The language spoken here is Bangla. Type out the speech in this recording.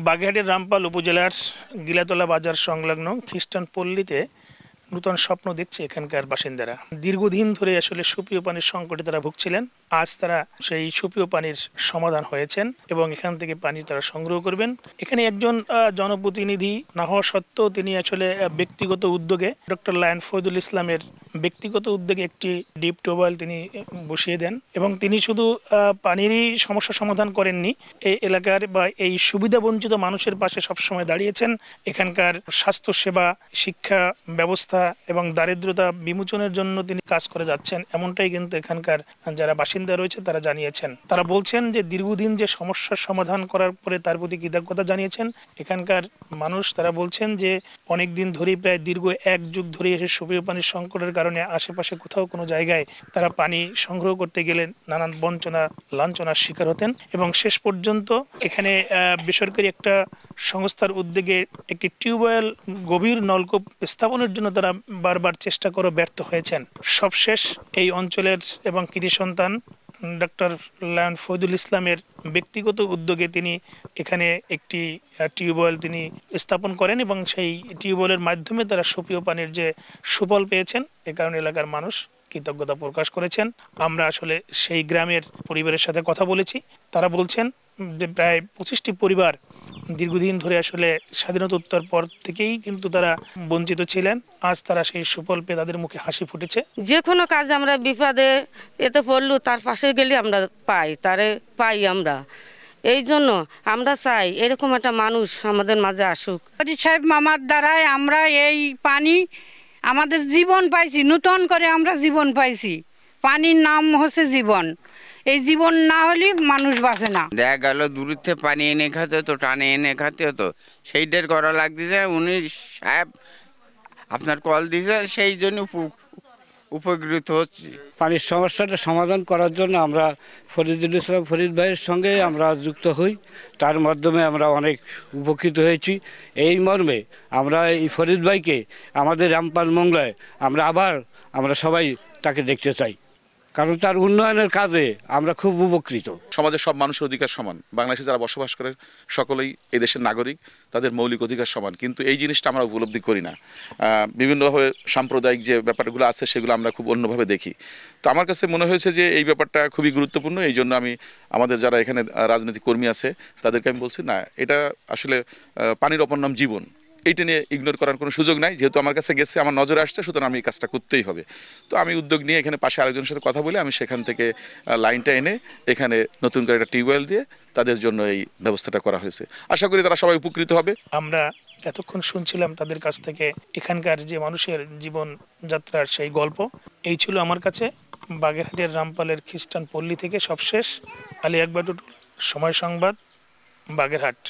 বাগেরহাটের রামপাল উপজেলার গিলাতলা বাজার সংলগ্ন খ্রিস্টান পল্লীতে নূতন স্বপ্ন দেখছে এখানকার বাসিন্দারা। দীর্ঘদিন ধরে আসলে সুপেয় পানির সংকটে তারা ভুগছিলেন। আজ তারা সেই সুপেয় পানির সমাধান হয়েছেন এবং এখান থেকে পানি তারা সংগ্রহ করবেন। এখানে একজন জনপ্রতিনিধি না হওয়া সত্ত্বেও তিনি আসলে ব্যক্তিগত উদ্যোগে ডক্টর লায়ন ফয়জুল ইসলামের ব্যক্তিগত উদ্যোগে একটি ডিপ টিউবওয়েল তিনি বসিয়ে দেন এবং তিনি শুধু পানিরই সমস্যা সমাধান করেননি, এই এলাকার বা এই সুবিধা বঞ্চিত মানুষের পাশে সবসময় দাঁড়িয়েছেন। এখানকার স্বাস্থ্যসেবা, শিক্ষা ব্যবস্থা এবং দারিদ্রতা বিমোচনের জন্য তিনি কাজ করে যাচ্ছেন, এমনটাই কিন্তু এখানকার যারা বাসিন্দা রয়েছে তারা জানিয়েছেন। তারা বলছেন যে দীর্ঘদিন যে সমস্যার সমাধান করার পরে তার প্রতি কৃতজ্ঞতা জানিয়েছেন এখানকার মানুষ। তারা বলছেন যে অনেক দিন ধরেই, প্রায় দীর্ঘ এক যুগ ধরে এসে সুপেয় পানির সংকটের কারণে আশেপাশে কোথাও কোনো জায়গায় তারা পানি সংগ্রহ করতে গেলে নানান বঞ্চনা লাঞ্ছনার শিকার হতেন এবং শেষ পর্যন্ত এখানে বেসরকারি একটা সংস্থার উদ্যোগে একটি টিউবওয়েল, গভীর নলকূপ স্থাপনের জন্য তারা বারবার চেষ্টা করে ব্যর্থ হয়েছেন। সবশেষ এই অঞ্চলের এবং কৃতি সন্তান ডক্টর লায়ন ফয়জুল ইসলামের ব্যক্তিগত উদ্যোগে তিনি এখানে একটি টিউবওয়েল তিনি স্থাপন করেন এবং সেই টিউবওয়েলের মাধ্যমে তারা সুপেয় পানির যে সুফল পেয়েছেন এ কারণে এলাকার মানুষ কৃতজ্ঞতা প্রকাশ করেছেন। আমরা আসলে সেই গ্রামের পরিবারের সাথে কথা বলেছি। তারা বলছেন যে প্রায় 25টি পরিবার দীর্ঘদিন ধরে আসলে স্বাধীনতোত্তর পর থেকেই কিন্তু তারা বঞ্চিত ছিলেন। আজ তারা সেই সুফল পেয়ে তাদের মুখে হাসি ফুটেছে। যে কোনো কাজ আমরা বিপদে এতে পড়লু তার পাশে গেলে আমরা পাই আমরা। এই জন্য আমরা চাই এরকম একটা মানুষ আমাদের মাঝে আসুক। সাহেব মামার দ্বারাই আমরা এই পানি আমাদের জীবন পাইছি, নূতন করে আমরা জীবন পাইছি। পানির নাম হচ্ছে জীবন, এই জীবন না হলে মানুষ বাঁচে না। দেখা গেল দূরত্বে পানি এনে খাতে হতো, টানে এনে খাতে হতো, সেইটার করা লাগতেছে। উনি সাহেব আপনার কল দিয়েছে, সেই জন্য উপকৃত হচ্ছে। পানির সমস্যাটা সমাধান করার জন্য আমরা ফরিদুল ইসলাম ফরিদ ভাইয়ের সঙ্গে আমরা যুক্ত হই, তার মাধ্যমে আমরা অনেক উপকৃত হয়েছি। এই মর্মে আমরা এই ফরিদ ভাইকে আমাদের রামপাল মংলায় আমরা সবাই তাকে দেখতে চাই, কারণ তার উন্নয়নের কাজে আমরা খুব উপকৃত। সমাজের সব মানুষের অধিকার সমান, বাংলাদেশে যারা বসবাস করে সকলেই এই দেশের নাগরিক, তাদের মৌলিক অধিকার সমান, কিন্তু এই জিনিসটা আমরা উপলব্ধি করি না। বিভিন্নভাবে সাম্প্রদায়িক যে ব্যাপারগুলো আছে সেগুলো আমরা খুব অন্যভাবে দেখি। তো আমার কাছে মনে হয়েছে যে এই ব্যাপারটা খুবই গুরুত্বপূর্ণ। এই জন্য আমি আমাদের যারা এখানে রাজনৈতিক কর্মী আছে তাদেরকে আমি বলছি, না, এটা আসলে পানির অপর নাম জীবন, এইটা নিয়ে ইগনোর করার কোনো সুযোগ নাই। যেহেতু আমার কাছে গেছে, আমার নজরে আসছে, সুতরাং আমি এই কাজটা করতেই হবে। তো আমি উদ্যোগ নিয়ে এখানে পাশে আরেকজনের সাথে কথা বলে আমি সেখান থেকে লাইনটা এনে এখানে নতুন করে একটা টিউবওয়েল দিয়ে তাদের জন্য এই ব্যবস্থাটা করা হয়েছে। আশা করি তারা সবাই উপকৃত হবে। আমরা এতক্ষণ শুনছিলাম তাদের কাছ থেকে এখানকার যে মানুষের জীবন যাত্রার সেই গল্প। এই ছিল আমার কাছে বাগেরহাটের রামপালের খ্রিস্টান পল্লী থেকে সবশেষ আলী আকবর টুটুল, সময় সংবাদ, বাগেরহাট।